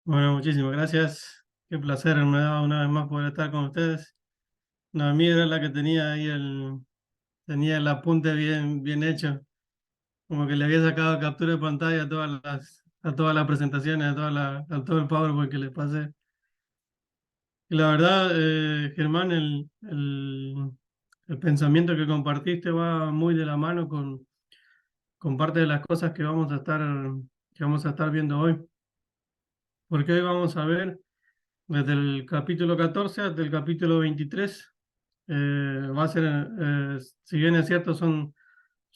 Bueno, muchísimas gracias. Qué placer me da una vez más poder estar con ustedes. No, mí era la que tenía ahí tenía el apunte bien hecho, como que le había sacado captura de pantalla a todas las presentaciones, a todo el PowerPoint que les pasé. Y la verdad, Germán, el pensamiento que compartiste va muy de la mano con parte de las cosas que vamos a estar viendo hoy. Porque hoy vamos a ver desde el capítulo 14 hasta el capítulo 23. Va a ser, si bien es cierto, son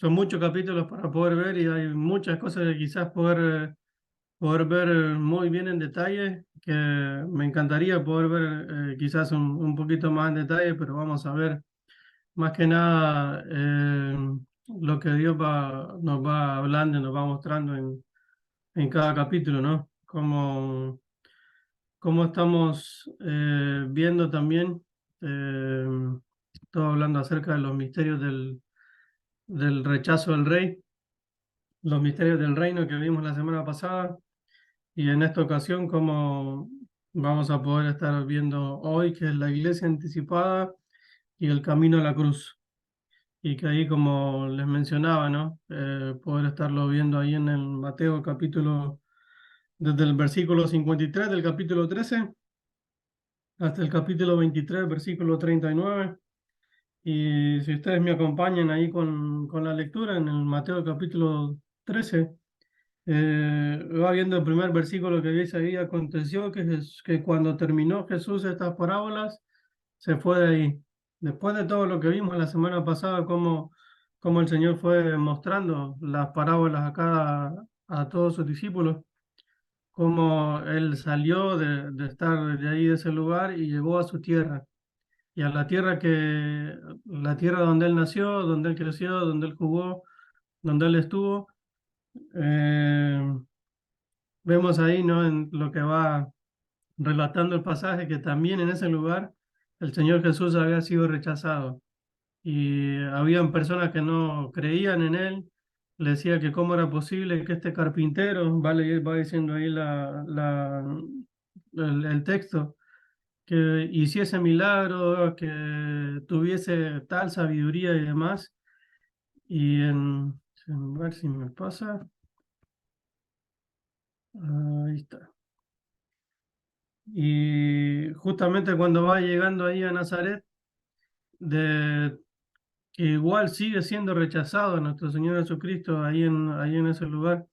muchos capítulos para poder ver y hay muchas cosas que quizás poder ver muy bien en detalle, que me encantaría poder ver quizás un poquito más en detalle, pero vamos a ver más que nada lo que nos va hablando y nos va mostrando en cada capítulo, ¿no? Como estamos viendo también, eh, todo hablando acerca de los misterios del rechazo del rey, los misterios del reino que vimos la semana pasada, y en esta ocasión como vamos a poder estar viendo hoy, que es la iglesia anticipada y el camino a la cruz. Y que ahí, como les mencionaba, ¿no? Poder estarlo viendo ahí en el Mateo capítulo, desde el versículo 53 del capítulo 13 hasta el capítulo 23, versículo 39. Y si ustedes me acompañan ahí con la lectura en el Mateo capítulo 13, va viendo el primer versículo que dice ahí: aconteció que cuando terminó Jesús estas parábolas, se fue de ahí. Después de todo lo que vimos la semana pasada, cómo el Señor fue mostrando las parábolas a todos sus discípulos, cómo Él salió de estar de ahí, de ese lugar, y llegó a su tierra y a la tierra donde él nació, donde él creció, donde él jugó, donde él estuvo. Eh, Vemos ahí, ¿no? En lo que va relatando el pasaje, que también en ese lugar el Señor Jesús había sido rechazado y habían personas que no creían en él. Le decía que cómo era posible que este carpintero, va diciendo ahí el texto, que hiciese milagros, que tuviese tal sabiduría y demás. Y a ver si me pasa. Ahí está. Y justamente cuando va llegando ahí a Nazaret, de, que igual sigue siendo rechazado nuestro Señor Jesucristo ahí en ese lugar.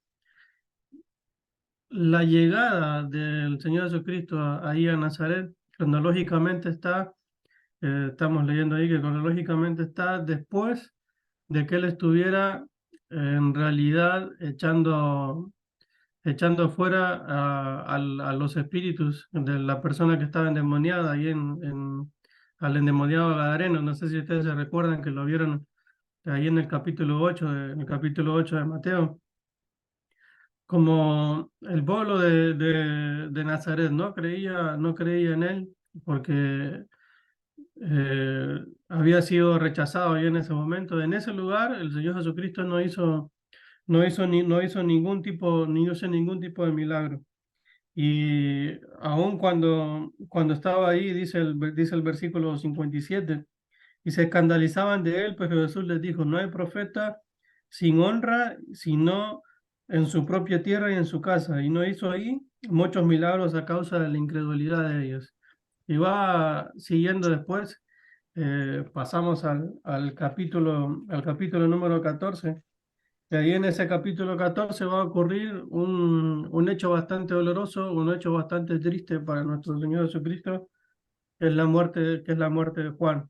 La llegada del Señor Jesucristo ahí a Nazaret, cronológicamente está, estamos leyendo ahí que cronológicamente está después de que él estuviera en realidad echando fuera a los espíritus de la persona que estaba endemoniada ahí al endemoniado Gadareno. No sé si ustedes se recuerdan que lo vieron ahí en el capítulo 8 en el capítulo 8 de Mateo, como el pueblo de Nazaret no creía en él porque había sido rechazado ahí en ese momento. En ese lugar, el Señor Jesucristo no hizo ningún tipo de milagro. Y aun cuando estaba ahí, dice el versículo 57, y se escandalizaban de él, pero Jesús les dijo: no hay profeta sin honra, sino en su propia tierra y en su casa. Y no hizo ahí muchos milagros a causa de la incredulidad de ellos. Y va siguiendo después, pasamos al capítulo número 14. Y ahí en ese capítulo 14 va a ocurrir un hecho bastante doloroso, un hecho bastante triste para nuestro Señor Jesucristo, que es la muerte de Juan,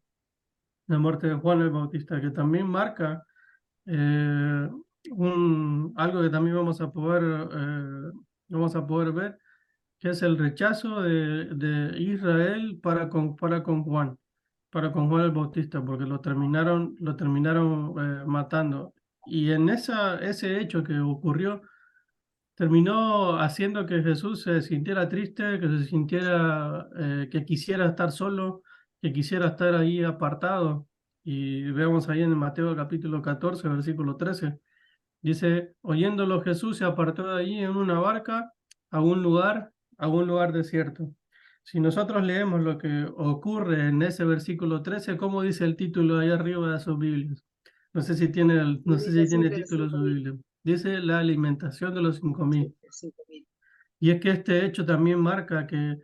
la muerte de Juan el Bautista, que también marca eh, algo que también vamos a poder ver, que es el rechazo de Israel para con Juan el Bautista, porque lo terminaron matando. Y en ese hecho que ocurrió, terminó haciendo que Jesús se sintiera triste, que se sintiera, que quisiera estar solo, que quisiera estar ahí apartado. Y vemos ahí en Mateo capítulo 14, versículo 13. Dice: oyéndolo Jesús se apartó de allí en una barca a un lugar a un lugar desierto. Si nosotros leemos lo que ocurre en ese versículo 13, ¿cómo dice el título ahí arriba de sus Biblias? No sé si tiene, no sé si Alimentación tiene de los título su 5.000. Biblia. Dice la alimentación de los cinco Sí, mil. los 5.000. Y es que este hecho también marca que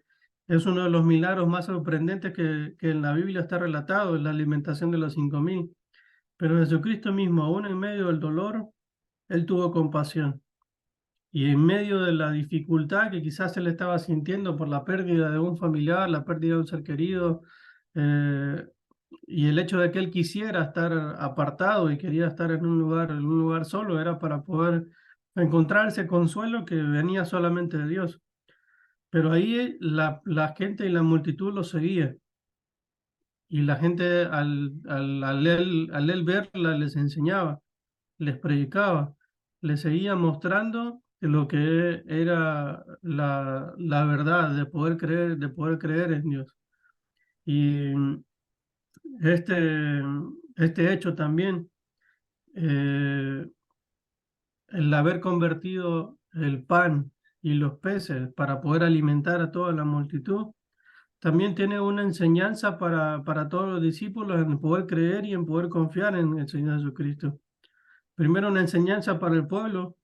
es uno de los milagros más sorprendentes que en la Biblia está relatado, la alimentación de los 5.000. Pero Jesucristo mismo, aún en medio del dolor, él tuvo compasión. Y en medio de la dificultad que quizás él estaba sintiendo por la pérdida de un familiar, la pérdida de un ser querido, eh, y el hecho de que él quisiera estar apartado y quería estar en un lugar solo, era para poder encontrar ese consuelo que venía solamente de Dios. Pero ahí la gente y la multitud lo seguía. Y la gente al él verla les enseñaba, les predicaba, les seguía mostrando lo que era la verdad de poder creer en Dios. Y este, este hecho también, eh, el haber convertido el pan y los peces para poder alimentar a toda la multitud, también tiene una enseñanza para todos los discípulos en poder creer y en poder confiar en el Señor Jesucristo. Primero, una enseñanza para el pueblo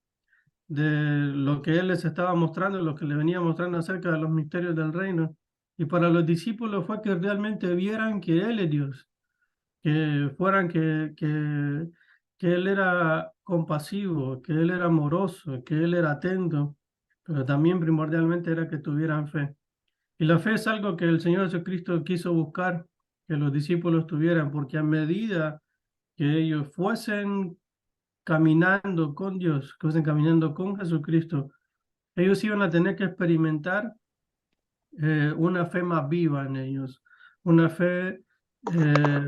de lo que Él les estaba mostrando, lo que le venía mostrando acerca de los misterios del reino. Y para los discípulos fue que realmente vieran que Él es Dios, que fueran que Él era compasivo, que Él era amoroso, que Él era atento, pero también primordialmente era que tuvieran fe. Y la fe es algo que el Señor Jesucristo quiso buscar que los discípulos tuvieran, porque a medida que ellos fuesen caminando con Dios, que fuesen caminando con Jesucristo, ellos iban a tener que experimentar una fe más viva en ellos, una fe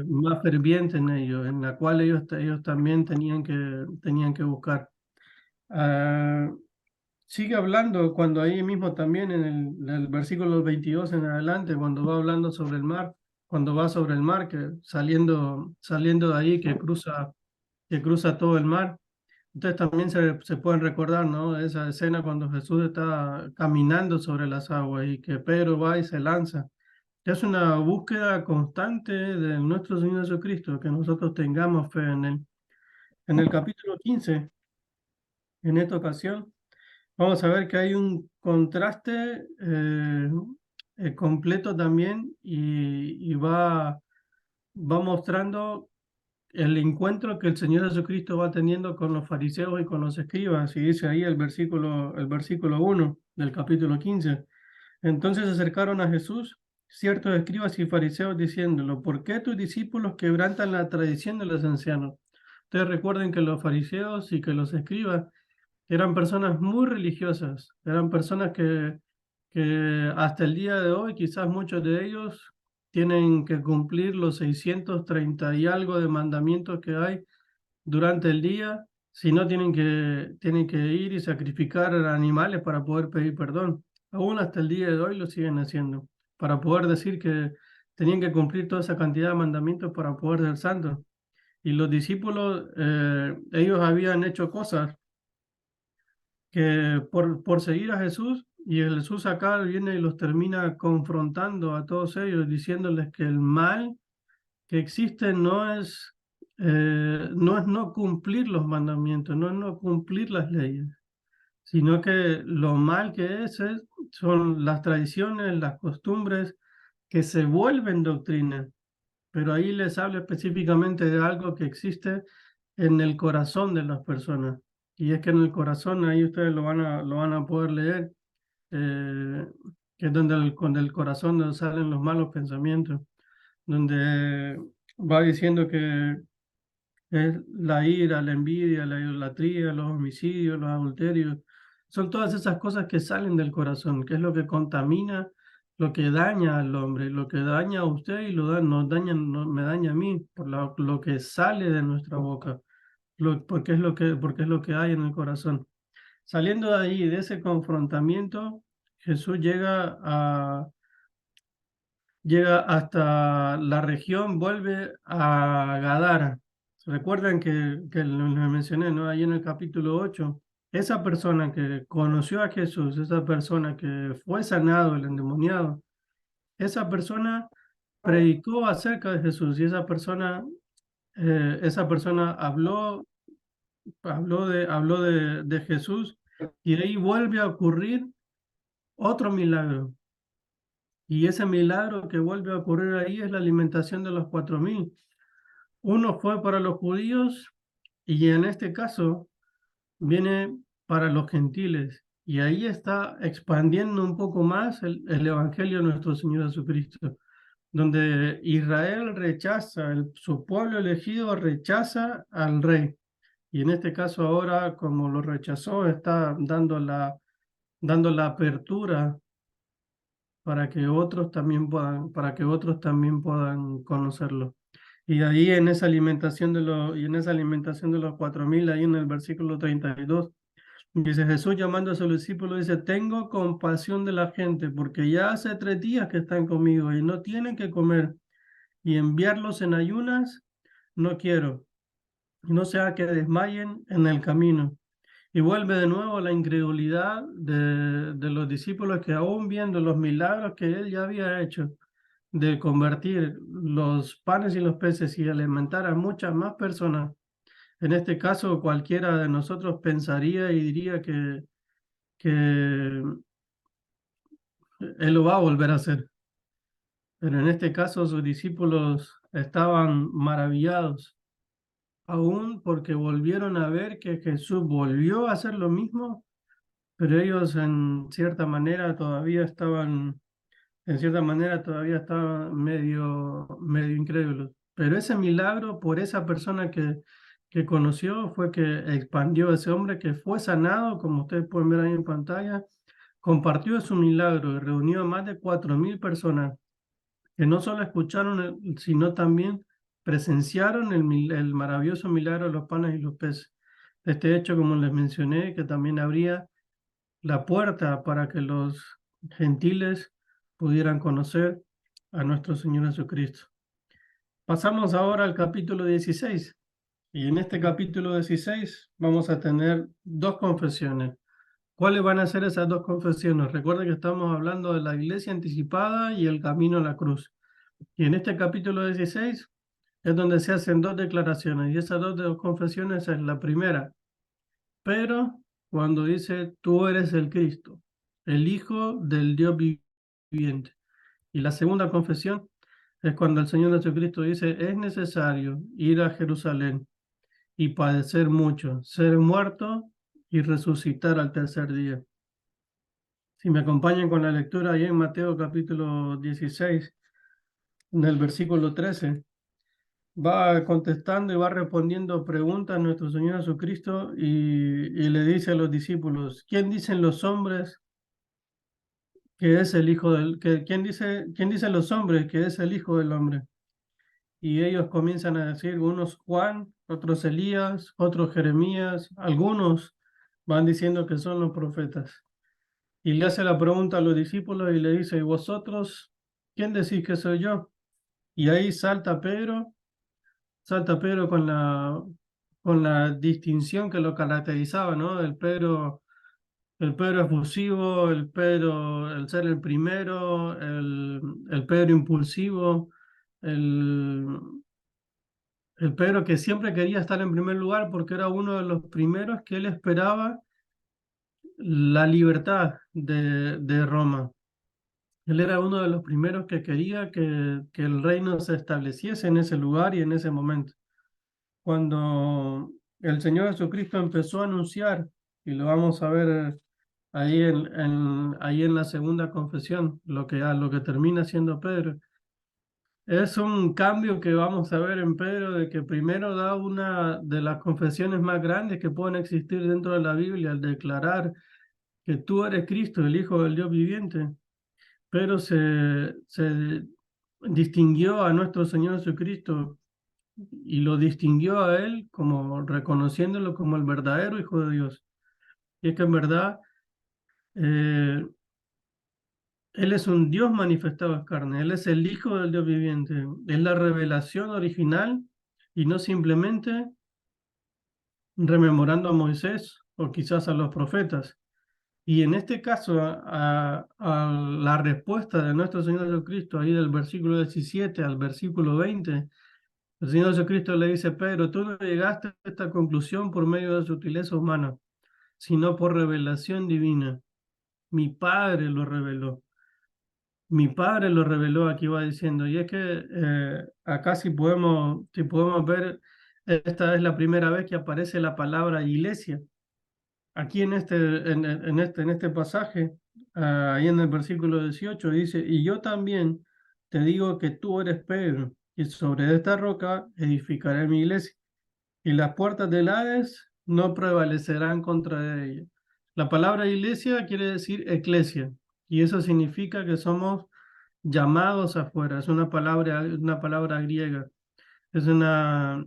más ferviente en ellos, en la cual ellos también tenían que buscar. Ah, sigue hablando cuando ahí mismo también en el versículo 22 en adelante, cuando va hablando sobre el mar, cuando va sobre el mar, que saliendo de ahí, que cruza todo el mar. Entonces también se pueden recordar, ¿no? Esa escena cuando Jesús está caminando sobre las aguas y que Pedro va y se lanza. Es una búsqueda constante de nuestro Señor Jesucristo, que nosotros tengamos fe en Él. En el capítulo 15, en esta ocasión, vamos a ver que hay un contraste completo también y va mostrando el encuentro que el Señor Jesucristo va teniendo con los fariseos y con los escribas. Y dice ahí el versículo 1 del capítulo 15. Entonces se acercaron a Jesús ciertos escribas y fariseos diciéndolo, ¿por qué tus discípulos quebrantan la tradición de los ancianos? Ustedes recuerden que los fariseos y que los escribas eran personas muy religiosas, eran personas que hasta el día de hoy quizás muchos de ellos tienen que cumplir los 630 y algo de mandamientos que hay durante el día, si no tienen que ir y sacrificar animales para poder pedir perdón. Aún hasta el día de hoy lo siguen haciendo, para poder decir que tenían que cumplir toda esa cantidad de mandamientos para poder ser santos. Y los discípulos, ellos habían hecho cosas que por seguir a Jesús, y el Jesús acá viene y los termina confrontando a todos ellos, diciéndoles que el mal que existe no es no cumplir los mandamientos, no es no cumplir las leyes, sino que lo mal que son las tradiciones, las costumbres que se vuelven doctrina. Pero ahí les habla específicamente de algo que existe en el corazón de las personas. Y es que en el corazón, ahí ustedes lo van a poder leer, eh, que es donde con el corazón donde salen los malos pensamientos, donde va diciendo que es la ira, la envidia, la idolatría, los homicidios, los adulterios. Son todas esas cosas que salen del corazón, que es lo que contamina, lo que daña al hombre, lo que daña a usted y nos daña, me daña a mí, por lo que sale de nuestra boca, porque es lo que hay en el corazón. Saliendo de ahí, de ese confrontamiento, Jesús llega hasta la región, vuelve a Gadara. Recuerdan que lo mencioné, ¿no? Ahí en el capítulo 8. esa persona que conoció a Jesús, esa persona que fue sanado, el endemoniado, esa persona predicó acerca de Jesús y esa persona habló de Jesús y ahí vuelve a ocurrir otro milagro. Y ese milagro que vuelve a ocurrir ahí es la alimentación de los 4.000. Uno fue para los judíos y en este caso viene para los gentiles. Y ahí está expandiendo un poco más el Evangelio de nuestro Señor Jesucristo, donde Israel rechaza, su pueblo elegido rechaza al rey. Y en este caso ahora, como lo rechazó, está dando la apertura para que otros también puedan conocerlo. Y ahí en esa alimentación de los 4.000, ahí en el versículo 32, dice Jesús llamando a sus discípulos, dice, tengo compasión de la gente, porque ya hace 3 días que están conmigo y no tienen que comer, y enviarlos en ayunas no quiero, no sea que desmayen en el camino. Y vuelve de nuevo la incredulidad de los discípulos que aún viendo los milagros que él ya había hecho, de convertir los panes y los peces y alimentar a muchas más personas. En este caso, cualquiera de nosotros pensaría y diría que él lo va a volver a hacer. Pero en este caso, sus discípulos estaban maravillados, aún porque volvieron a ver que Jesús volvió a hacer lo mismo, pero ellos en cierta manera todavía estaban medio incrédulos. Pero ese milagro por esa persona que conoció fue que expandió ese hombre que fue sanado, como ustedes pueden ver ahí en pantalla, compartió su milagro y reunió a más de 4.000 personas que no solo escucharon, sino también presenciaron el maravilloso milagro de los panes y los peces. Este hecho, como les mencioné, que también abría la puerta para que los gentiles pudieran conocer a nuestro Señor Jesucristo. Pasamos ahora al capítulo 16. Y en este capítulo 16 vamos a tener dos confesiones. ¿Cuáles van a ser esas dos confesiones? Recuerda que estamos hablando de la iglesia anticipada y el camino a la cruz. Y en este capítulo 16 es donde se hacen dos declaraciones. Y esas dos confesiones es la primera. Pero cuando dice, tú eres el Cristo, el Hijo del Dios viviente. Y la segunda confesión es cuando el Señor Jesucristo dice, es necesario ir a Jerusalén y padecer mucho, ser muerto y resucitar al tercer día. Si me acompañan con la lectura ahí en Mateo capítulo 16, en el versículo 13, va contestando y va respondiendo preguntas a nuestro Señor Jesucristo y le dice a los discípulos, ¿quién dicen los hombres que es el Hijo quién dice los hombres que es el Hijo del Hombre? Y ellos comienzan a decir, unos Juan, otros Elías, otros Jeremías, algunos van diciendo que son los profetas. Y le hace la pregunta a los discípulos y le dice, ¿y vosotros quién decís que soy yo? Y ahí salta Pedro con la distinción que lo caracterizaba, ¿no? El Pedro efusivo, el ser el primero, el Pedro impulsivo, el, el Pedro que siempre quería estar en primer lugar porque era uno de los primeros que él esperaba la libertad de Roma. Él era uno de los primeros que quería que el reino se estableciese en ese lugar y en ese momento. Cuando el Señor Jesucristo empezó a anunciar, y lo vamos a ver ahí en la segunda confesión, lo que termina siendo Pedro, es un cambio que vamos a ver en Pedro, de que primero da una de las confesiones más grandes que pueden existir dentro de la Biblia, al declarar que tú eres Cristo, el Hijo del Dios viviente. Pero se distinguió a nuestro Señor Jesucristo y lo distinguió a él como reconociéndolo como el verdadero Hijo de Dios. Y es que en verdad eh, Él es un Dios manifestado en carne, Él es el Hijo del Dios viviente, es la revelación original y no simplemente rememorando a Moisés o quizás a los profetas. Y en este caso, a la respuesta de nuestro Señor Jesucristo, ahí del versículo 17 al versículo 20, el Señor Jesucristo le dice: Pedro, tú no llegaste a esta conclusión por medio de sutileza humana, sino por revelación divina. Mi Padre lo reveló. Mi Padre lo reveló, aquí va diciendo. Y es que acá si podemos ver, esta es la primera vez que aparece la palabra iglesia. Aquí en este pasaje, ahí en el versículo 18 dice: y yo también te digo que tú eres Pedro, y sobre esta roca edificaré mi iglesia, y las puertas del Hades no prevalecerán contra ella. La palabra iglesia quiere decir eclesia, y eso significa que somos llamados afuera. Es una palabra griega. Es una,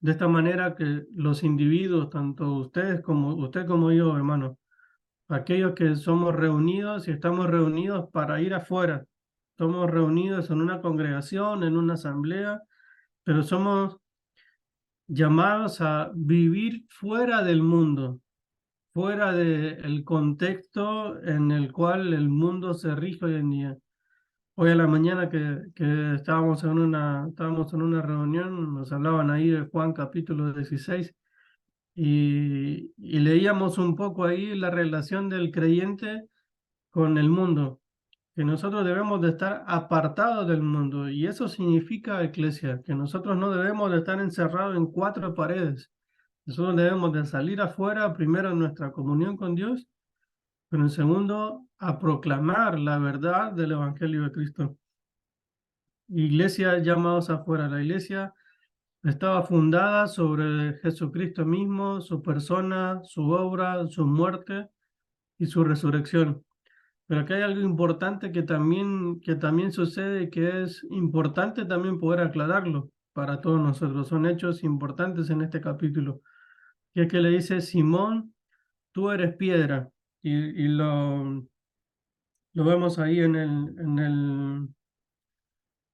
de esta manera que los individuos, tanto usted como yo, hermano, aquellos que somos reunidos y estamos reunidos para ir afuera, somos reunidos en una congregación, en una asamblea, pero somos llamados a vivir fuera del mundo, fuera del contexto en el cual el mundo se rige hoy en día. Hoy a la mañana que estábamos en una reunión, nos hablaban ahí de Juan capítulo 16 y leíamos un poco ahí la relación del creyente con el mundo, que nosotros debemos de estar apartados del mundo, y eso significa eclesia, que nosotros no debemos de estar encerrados en cuatro paredes. Nosotros debemos de salir afuera, primero en nuestra comunión con Dios, pero en segundo a proclamar la verdad del Evangelio de Cristo. Iglesia llamados afuera. La iglesia estaba fundada sobre Jesucristo mismo, su persona, su obra, su muerte y su resurrección. Pero aquí hay algo importante que también sucede y que es importante también poder aclararlo para todos nosotros. Son hechos importantes en este capítulo. Y es que le dice: Simón, tú eres piedra. Y lo vemos ahí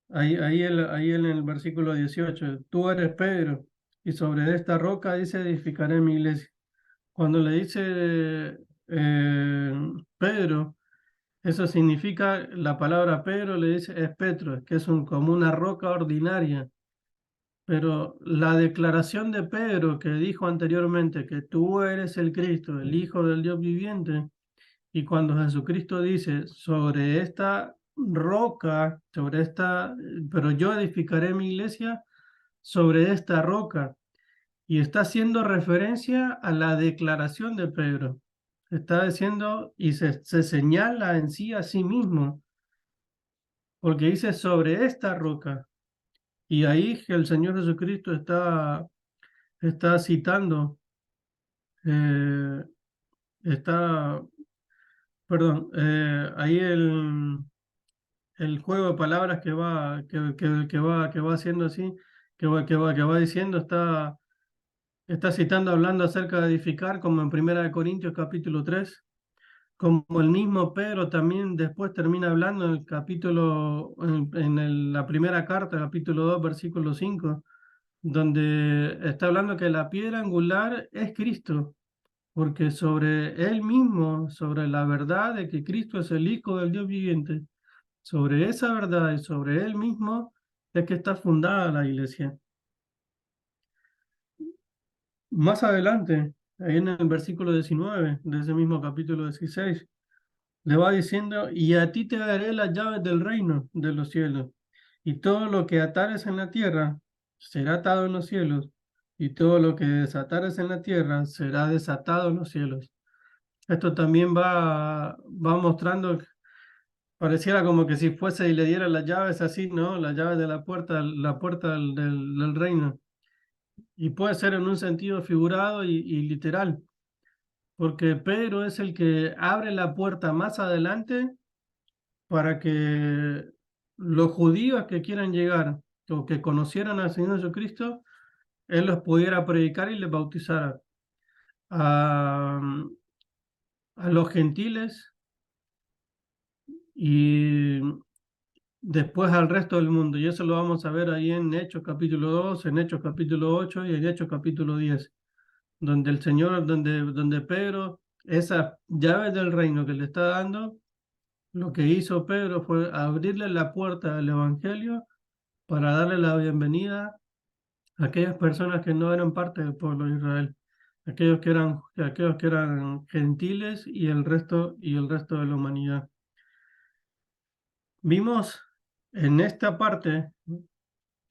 ahí en el versículo 18. Tú eres Pedro, y sobre esta roca dice: edificaré mi iglesia. Cuando le dice Pedro, eso significa, la palabra Pedro le dice es Petro, que es como una roca ordinaria. Pero la declaración de Pedro que dijo anteriormente, que tú eres el Cristo, el Hijo del Dios viviente, y cuando Jesucristo dice: sobre esta roca, pero yo edificaré mi iglesia sobre esta roca, y está haciendo referencia a la declaración de Pedro. Está diciendo y se señala en sí a sí mismo, porque dice: sobre esta roca. Y ahí que el Señor Jesucristo está citando, eh, está, perdón, ahí el juego de palabras que va haciendo así, que va diciendo, está citando, hablando acerca de edificar, como en Primera de Corintios capítulo 3, como el mismo Pedro también después termina hablando en el capítulo, la primera carta, capítulo 2 versículo 5, donde está hablando que la piedra angular es Cristo, porque sobre él mismo, sobre la verdad de que Cristo es el Hijo del Dios viviente, sobre esa verdad y sobre él mismo es que está fundada la iglesia. Más adelante, ahí en el versículo 19 de ese mismo capítulo 16, le va diciendo: y a ti te daré las llaves del reino de los cielos, y todo lo que atares en la tierra será atado en los cielos, y todo lo que desatares en la tierra será desatado en los cielos. Esto también va mostrando, pareciera como que si fuese y le diera las llaves así, ¿no? Las llaves de la puerta del reino. Y puede ser en un sentido figurado y literal, porque Pedro es el que abre la puerta más adelante para que los judíos que quieran llegar o que conocieran al Señor Jesucristo, Él los pudiera predicar y les bautizara. A, a los gentiles y después al resto del mundo. Y eso lo vamos a ver ahí en Hechos capítulo 2, en Hechos capítulo 8 y en Hechos capítulo 10. donde el Señor, donde Pedro, esa llave del reino que le está dando, lo que hizo Pedro fue abrirle la puerta al Evangelio para darle la bienvenida a aquellas personas que no eran parte del pueblo de Israel, aquellos que eran gentiles y el resto de la humanidad. Vimos en esta parte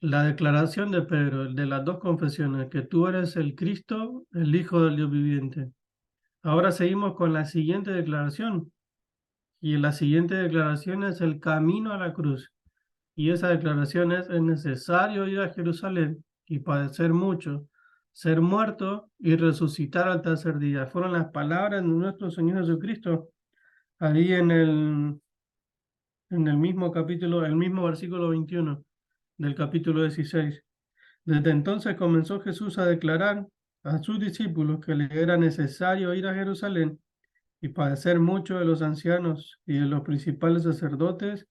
la declaración de Pedro, de las dos confesiones, que tú eres el Cristo, el Hijo del Dios viviente. Ahora seguimos con la siguiente declaración, y la siguiente declaración es el camino a la cruz. Y esa declaración es necesario ir a Jerusalén y padecer mucho, ser muerto y resucitar al tercer día. Fueron las palabras de nuestro Señor Jesucristo ahí en el mismo capítulo, el mismo versículo 21 del capítulo 16. Desde entonces comenzó Jesús a declarar a sus discípulos que le era necesario ir a Jerusalén y padecer mucho de los ancianos y de los principales sacerdotes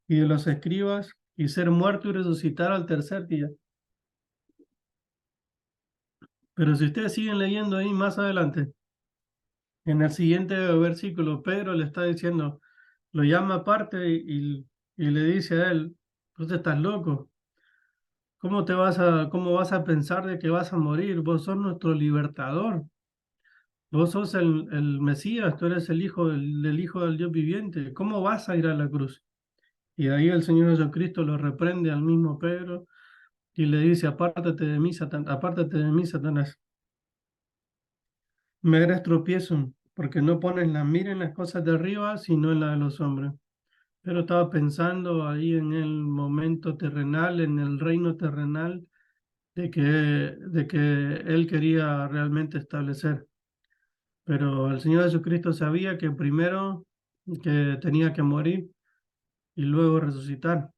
y de los escribas y ser muerto y resucitar al tercer día. Pero si ustedes siguen leyendo ahí más adelante, en el siguiente versículo, Pedro le está diciendo, lo llama aparte y le dice a él, tú estás loco. Cómo vas a pensar de que vas a morir? Vos sos nuestro libertador. Vos sos el Mesías, tú eres el hijo del Hijo del Dios viviente. ¿Cómo vas a ir a la cruz? Y ahí el Señor Jesucristo lo reprende al mismo Pedro y le dice, apártate de mí, Satanás. Me eres tropiezo, porque no pones la mira en las cosas de arriba, sino en la de los hombres. Pero estaba pensando ahí en el momento terrenal, en el reino terrenal, de que él quería realmente establecer. Pero el Señor Jesucristo sabía que primero que tenía que morir y luego resucitar.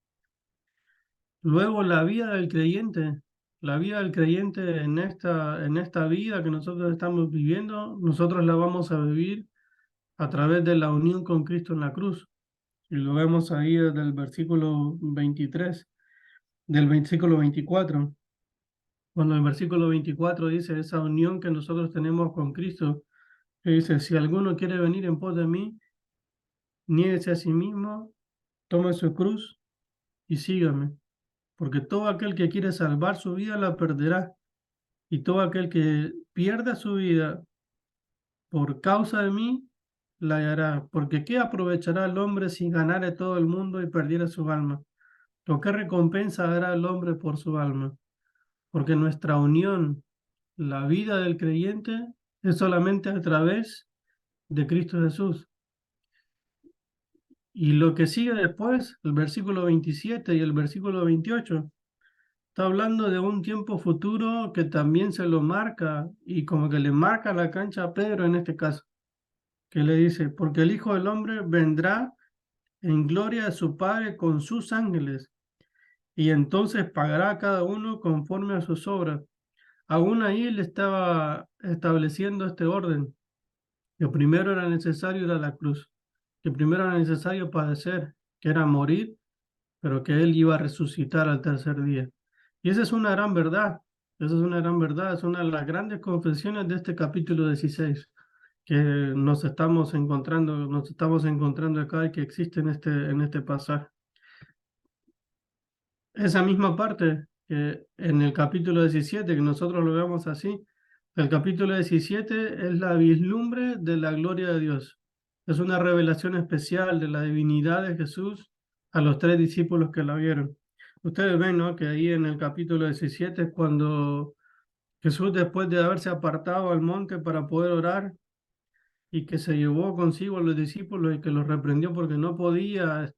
Luego la vida del creyente en esta vida que nosotros estamos viviendo, nosotros la vamos a vivir a través de la unión con Cristo en la cruz. Y lo vemos ahí desde el versículo 23, del versículo 24. Cuando el versículo 24 dice esa unión que nosotros tenemos con Cristo, que dice, si alguno quiere venir en pos de mí, niéguese a sí mismo, tome su cruz y sígame. Porque todo aquel que quiere salvar su vida la perderá. Y todo aquel que pierda su vida por causa de mí, la hallará. Porque ¿qué aprovechará el hombre si ganare todo el mundo y perdiera su alma? ¿O qué recompensa dará el hombre por su alma? Porque nuestra unión, la vida del creyente, es solamente a través de Cristo Jesús. Y lo que sigue después, el versículo 27 y el versículo 28, está hablando de un tiempo futuro que también se lo marca y como que le marca la cancha a Pedro en este caso, que le dice, porque el Hijo del Hombre vendrá en gloria de su Padre con sus ángeles y entonces pagará a cada uno conforme a sus obras. Aún ahí él estaba estableciendo este orden, que primero era necesario ir a la cruz, que primero era necesario padecer, que era morir, pero que él iba a resucitar al tercer día. Y esa es una gran verdad, esa es una gran verdad, es una de las grandes confesiones de este capítulo 16 que nos estamos encontrando acá y que existe en este pasaje. Esa misma parte que en el capítulo 17 que nosotros lo vemos así, el capítulo 17 es la vislumbre de la gloria de Dios. Es una revelación especial de la divinidad de Jesús a los tres discípulos que la vieron. Ustedes ven, ¿no?, que ahí en el capítulo 17 es cuando Jesús, después de haberse apartado al monte para poder orar y que se llevó consigo a los discípulos y que los reprendió porque no podían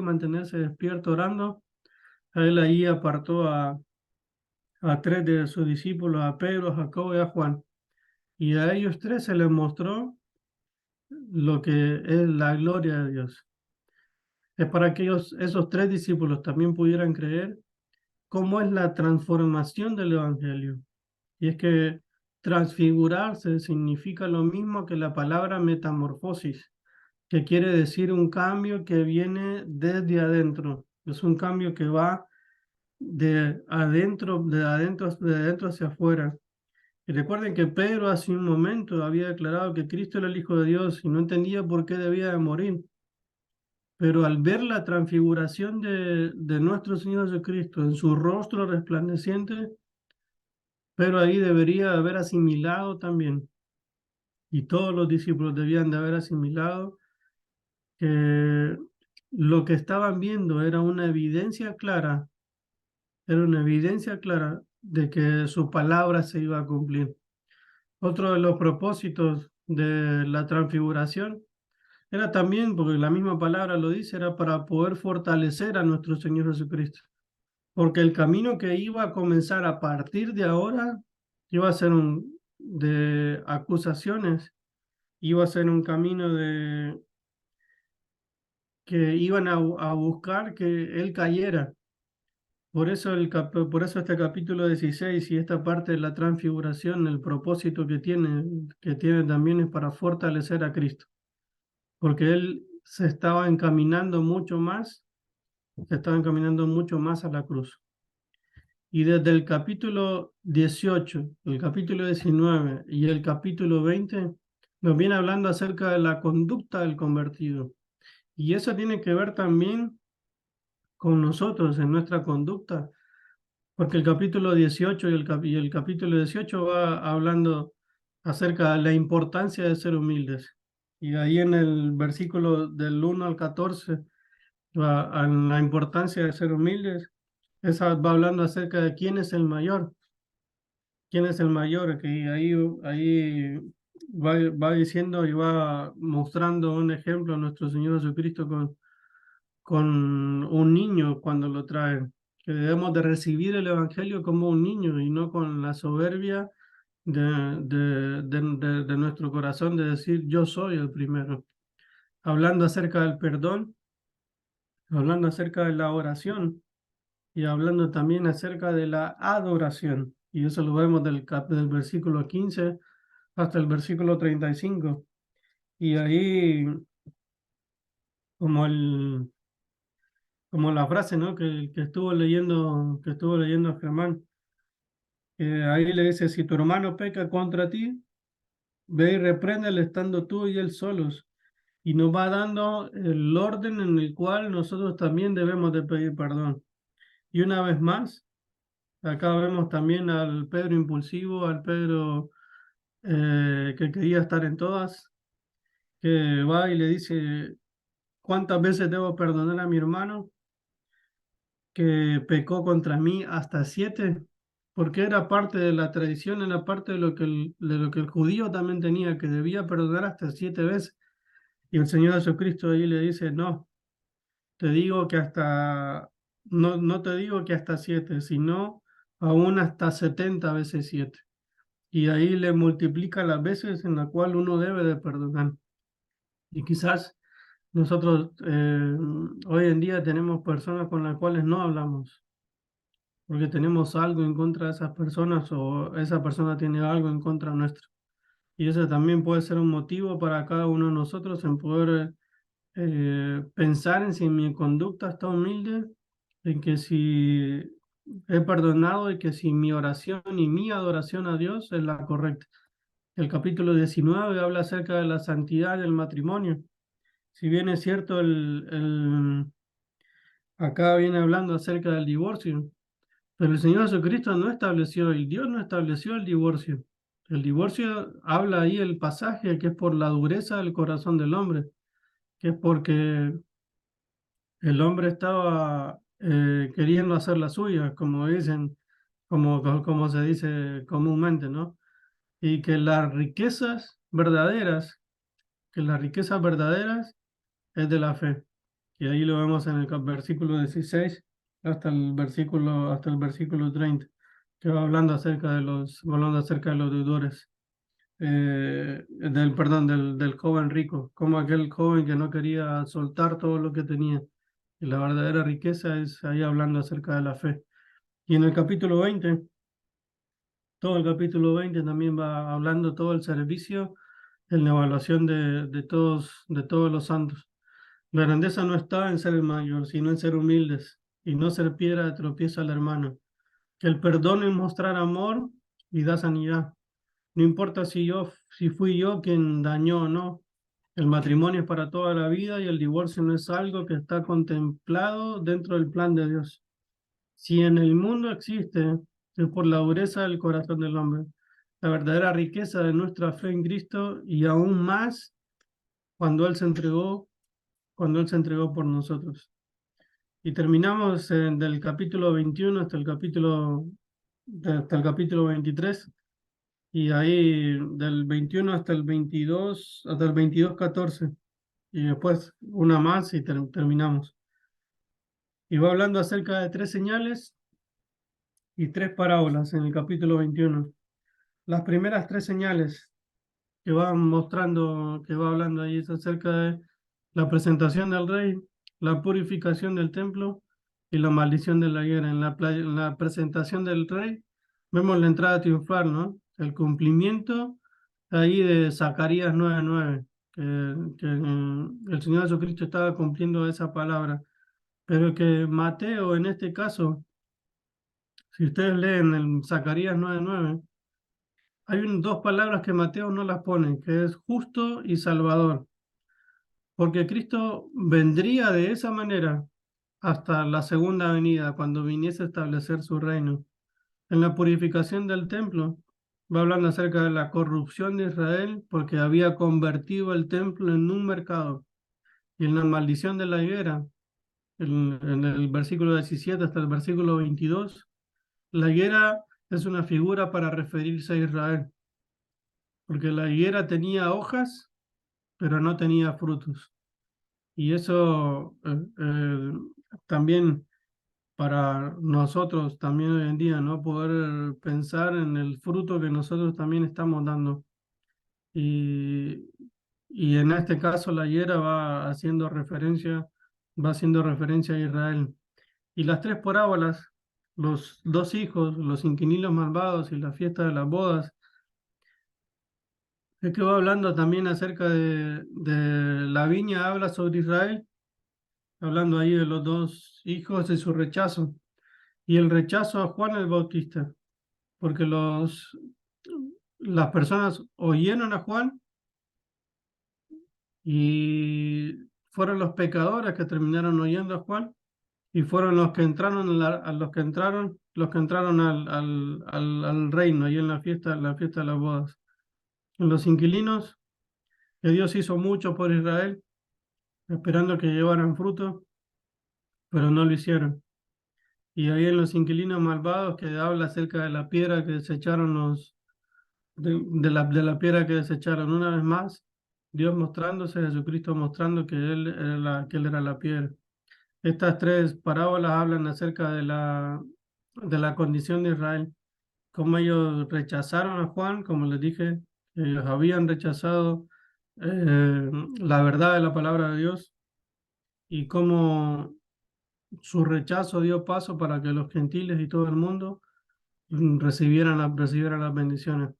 mantenerse despiertos orando, él ahí apartó a tres de sus discípulos, a Pedro, a Jacobo y a Juan. Y a ellos tres se les mostró lo que es la gloria de Dios. Es para que esos tres discípulos también pudieran creer cómo es la transformación del Evangelio. Y es que transfigurarse significa lo mismo que la palabra metamorfosis, que quiere decir un cambio que viene desde adentro. Es un cambio que va de adentro hacia afuera. Y recuerden que Pedro hace un momento había declarado que Cristo era el Hijo de Dios y no entendía por qué debía de morir. Pero al ver la transfiguración de nuestro Señor Jesucristo en su rostro resplandeciente, Pedro ahí debería haber asimilado también, y todos los discípulos debían de haber asimilado que lo que estaban viendo era una evidencia clara de que su palabra se iba a cumplir. Otro de los propósitos de la transfiguración era también, porque la misma palabra lo dice, era para poder fortalecer a nuestro Señor Jesucristo. Porque el camino que iba a comenzar a partir de ahora iba a ser un de acusaciones, iba a ser un camino de que iban a buscar que él cayera. Por eso, por eso este capítulo 16 y esta parte de la transfiguración, el propósito que tiene también es para fortalecer a Cristo, porque él se estaba encaminando mucho más a la cruz. Y desde el capítulo 18, el capítulo 19 y el capítulo 20 nos viene hablando acerca de la conducta del convertido. Y eso tiene que ver también con nosotros en nuestra conducta, porque el capítulo 18 y el capítulo 18 va hablando acerca de la importancia de ser humildes. Y ahí en el versículo del 1 al 14 va a la importancia de ser humildes. Esa va hablando acerca de quién es el mayor. ¿Quién es el mayor? Que ahí va diciendo y va mostrando un ejemplo a nuestro Señor Jesucristo con un niño cuando lo trae, que debemos de recibir el Evangelio como un niño y no con la soberbia de nuestro corazón de decir yo soy el primero. Hablando acerca del perdón, hablando acerca de la oración y hablando también acerca de la adoración. Y eso lo vemos del versículo 15 hasta el versículo 35. Y ahí, como el, como la frase, ¿no? Que estuvo leyendo Germán, ahí le dice, si tu hermano peca contra ti, ve y repréndele estando tú y él solos. Y nos va dando el orden en el cual nosotros también debemos de pedir perdón. Y una vez más, acá vemos también al Pedro impulsivo, al Pedro que quería estar en todas, que va y le dice, ¿cuántas veces debo perdonar a mi hermano que pecó contra mí hasta 7? Porque era parte de la tradición, era parte de de lo que el judío también tenía, que debía perdonar hasta 7 veces. Y el Señor Jesucristo ahí le dice, no, te digo que no te digo que hasta 7, sino aún hasta 70 veces 7. Y ahí le multiplica las veces en las cuales uno debe de perdonar. Y quizás nosotros hoy en día tenemos personas con las cuales no hablamos, porque tenemos algo en contra de esas personas o esa persona tiene algo en contra nuestro. Y ese también puede ser un motivo para cada uno de nosotros en poder pensar en si mi conducta está humilde, en que si he perdonado y que si mi oración y mi adoración a Dios es la correcta. El capítulo 19 habla acerca de la santidad del matrimonio. Si bien es cierto, acá viene hablando acerca del divorcio, pero el Señor Jesucristo no estableció, y Dios no estableció el divorcio. El divorcio habla ahí el pasaje que es por la dureza del corazón del hombre, que es porque el hombre estaba queriendo hacer la suya, como dicen, como se dice comúnmente, ¿no? Y que las riquezas verdaderas es de la fe. Y ahí lo vemos en el versículo 16 hasta el versículo 30, que va hablando acerca de los deudores, perdón, del joven rico, como aquel joven que no quería soltar todo lo que tenía. Y la verdadera riqueza es ahí hablando acerca de la fe. Y en el capítulo 20, todo el capítulo 20 también va hablando todo el servicio en la evaluación de todos los santos. La grandeza no está en ser el mayor, sino en ser humildes y no ser piedra de tropiezo al hermano. Que el perdón es mostrar amor y da sanidad. No importa si fui yo quien dañó o no. El matrimonio es para toda la vida y el divorcio no es algo que está contemplado dentro del plan de Dios. Si en el mundo existe, es por la dureza del corazón del hombre. La verdadera riqueza de nuestra fe en Cristo y aún más cuando Él se entregó, cuando Él se entregó por nosotros. Y terminamos del capítulo 21 hasta el capítulo 23. Y ahí del 21 hasta el 22, hasta el 22:14. Y después una más y terminamos. Y va hablando acerca de tres señales y tres parábolas en el capítulo 21. Las primeras tres señales que va mostrando, que va hablando ahí es acerca de la presentación del rey, la purificación del templo y la maldición de la higuera. En la presentación del rey vemos la entrada triunfal, ¿no? El cumplimiento ahí de Zacarías 9:9, que el Señor Jesucristo estaba cumpliendo esa palabra, pero que Mateo en este caso, si ustedes leen el Zacarías 9:9, hay dos palabras que Mateo no las pone, que es justo y salvador, porque Cristo vendría de esa manera hasta la segunda venida, cuando viniese a establecer su reino. En la purificación del templo, va hablando acerca de la corrupción de Israel, porque había convertido el templo en un mercado. Y en la maldición de la higuera, en el versículo 17 hasta el versículo 22, la higuera es una figura para referirse a Israel, porque la higuera tenía hojas, pero no tenía frutos. Y eso también para nosotros, también hoy en día, ¿no? Poder pensar en el fruto que nosotros también estamos dando. Y, y en este caso la higuera va haciendo referencia a Israel. Y las tres parábolas, los dos hijos, los inquilinos malvados y la fiesta de las bodas, es que va hablando también acerca de la viña, habla sobre Israel, hablando ahí de los dos hijos y su rechazo, y el rechazo a Juan el Bautista, porque las personas oyeron a Juan y fueron los pecadores que terminaron oyendo a Juan y fueron los que entraron a los que entraron al reino y en la fiesta de las bodas. En los inquilinos, que Dios hizo mucho por Israel, esperando que llevaran fruto, pero no lo hicieron. Y ahí en los inquilinos malvados, que habla acerca de la piedra que desecharon de la piedra que desecharon una vez más, Dios mostrándose, Jesucristo mostrando que él era la piedra. Estas tres parábolas hablan acerca de la condición de Israel, cómo ellos rechazaron a Juan, como les dije, ellos habían rechazado la verdad de la palabra de Dios y cómo su rechazo dio paso para que los gentiles y todo el mundo recibieran las bendiciones.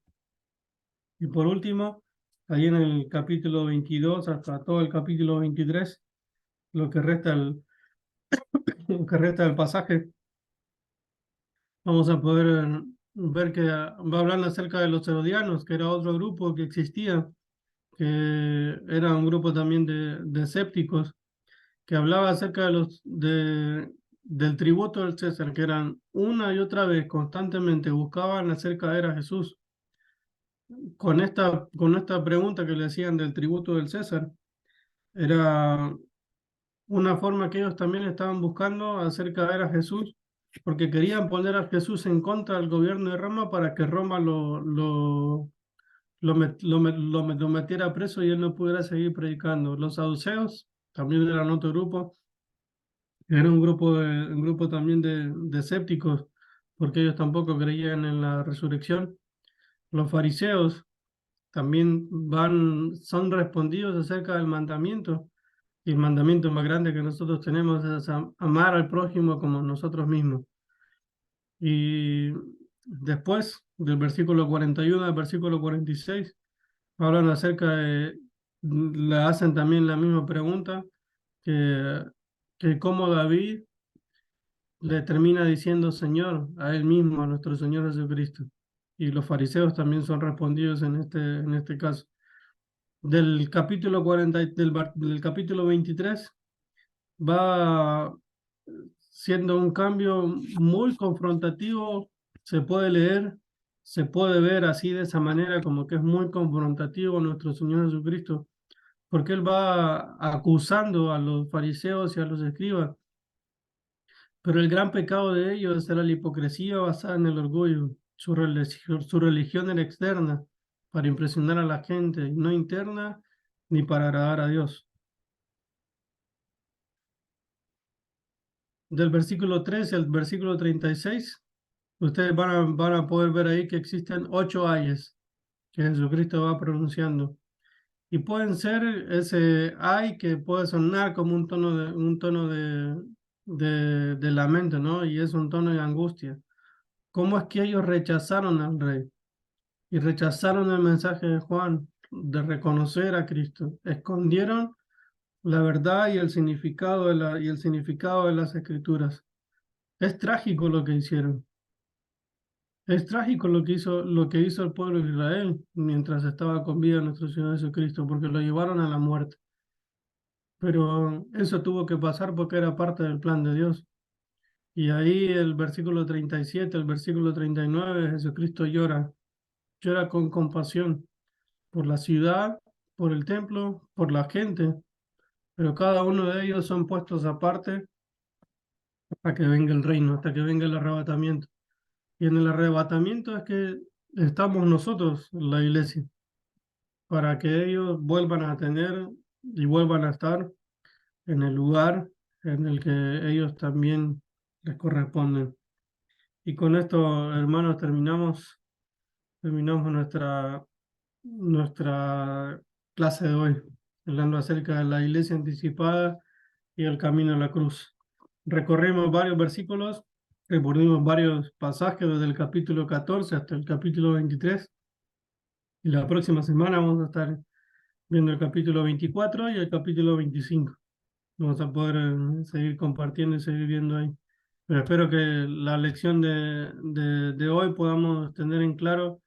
Y por último, ahí en el capítulo 22 hasta todo el capítulo 23, lo que resta lo que resta del pasaje, vamos a poder ver que va hablando acerca de los herodianos, que era otro grupo que existía, que era un grupo también de escépticos, que hablaba acerca del tributo del César, que eran una y otra vez constantemente buscaban hacer caer a Jesús con esta pregunta que le hacían del tributo del César. Era una forma que ellos también estaban buscando hacer caer a Jesús, porque querían poner a Jesús en contra del gobierno de Roma para que Roma lo metiera preso y él no pudiera seguir predicando. Los saduceos también eran otro grupo, era un grupo también de escépticos, porque ellos tampoco creían en la resurrección. Los fariseos también son respondidos acerca del mandamiento. Y el mandamiento más grande que nosotros tenemos es amar al prójimo como nosotros mismos. Y después, del versículo 41 al versículo 46, hablan acerca le hacen también la misma pregunta, que, que cómo David le termina diciendo Señor a él mismo, a nuestro Señor Jesucristo. y los fariseos también son respondidos en este caso. Del capítulo 40, del capítulo 23 va siendo un cambio muy confrontativo, se puede leer, se puede ver así de esa manera, como que es muy confrontativo nuestro Señor Jesucristo, porque Él va acusando a los fariseos y a los escribas, pero el gran pecado de ellos era la hipocresía basada en el orgullo. Su religión era externa, para impresionar a la gente, no interna ni para agradar a Dios. Del versículo 13 al versículo 36, ustedes van a poder ver ahí que existen 8 ayes que Jesucristo va pronunciando. Y pueden ser ese ay que puede sonar como un tono de lamento, ¿no? Y es un tono de angustia. ¿Cómo es que ellos rechazaron al rey y rechazaron el mensaje de Juan de reconocer a Cristo? Escondieron la verdad y el significado y el significado de las escrituras. Es trágico lo que hicieron. Es trágico lo que hizo el pueblo de Israel mientras estaba con vida nuestro Señor Jesucristo, porque lo llevaron a la muerte. Pero eso tuvo que pasar porque era parte del plan de Dios. Y ahí el versículo 37, el versículo 39, Jesucristo llora, llora con compasión por la ciudad, por el templo, por la gente, pero cada uno de ellos son puestos aparte hasta que venga el reino, hasta que venga el arrebatamiento. Y en el arrebatamiento es que estamos nosotros, la iglesia, para que ellos vuelvan a tener y vuelvan a estar en el lugar en el que ellos también les corresponden. Y con esto, hermanos, terminamos nuestra clase de hoy, hablando acerca de la iglesia anticipada y el camino a la cruz. Recorrimos varios versículos, recorrimos varios pasajes desde el capítulo 14 hasta el capítulo 23, y la próxima semana vamos a estar viendo el capítulo 24 y el capítulo 25. Vamos a poder seguir compartiendo y seguir viendo ahí. Pero espero que la lección de hoy podamos tener en claro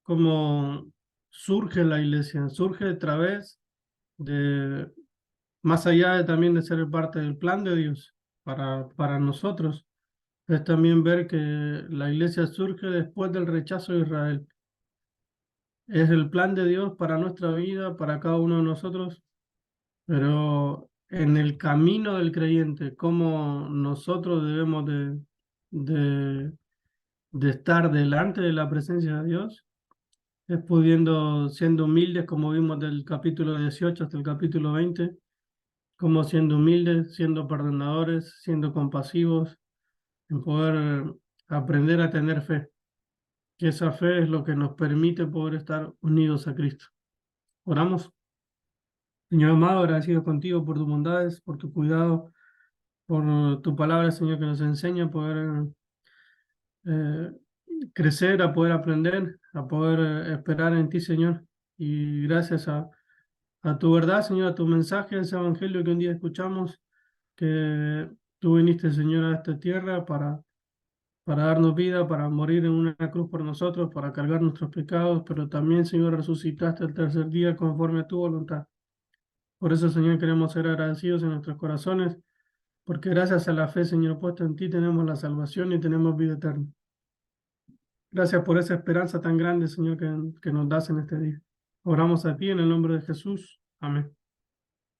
cómo surge la iglesia. Surge a través de, más allá de también de ser parte del plan de Dios para nosotros, es también ver que la iglesia surge después del rechazo de Israel. Es el plan de Dios para nuestra vida, para cada uno de nosotros, pero en el camino del creyente, cómo nosotros debemos de, de estar delante de la presencia de Dios, es pudiendo, siendo humildes, como vimos del capítulo 18 hasta el capítulo 20, como siendo humildes, siendo perdonadores, siendo compasivos, en poder aprender a tener fe, que esa fe es lo que nos permite poder estar unidos a Cristo. Oramos. Señor amado, agradecido contigo por tus bondades, por tu cuidado, por tu palabra, Señor, que nos enseña a poder eh, crecer, a poder aprender, a poder esperar en ti, Señor. Y gracias a tu verdad, Señor, a tu mensaje, ese evangelio que un día escuchamos, que tú viniste, Señor, a esta tierra para darnos vida, para morir en una cruz por nosotros, para cargar nuestros pecados, pero también, Señor, resucitaste el tercer día conforme a tu voluntad. Por eso, Señor, queremos ser agradecidos en nuestros corazones, porque gracias a la fe, Señor, puesta en ti, tenemos la salvación y tenemos vida eterna. Gracias por esa esperanza tan grande, Señor, que nos das en este día. Oramos a ti en el nombre de Jesús. Amén.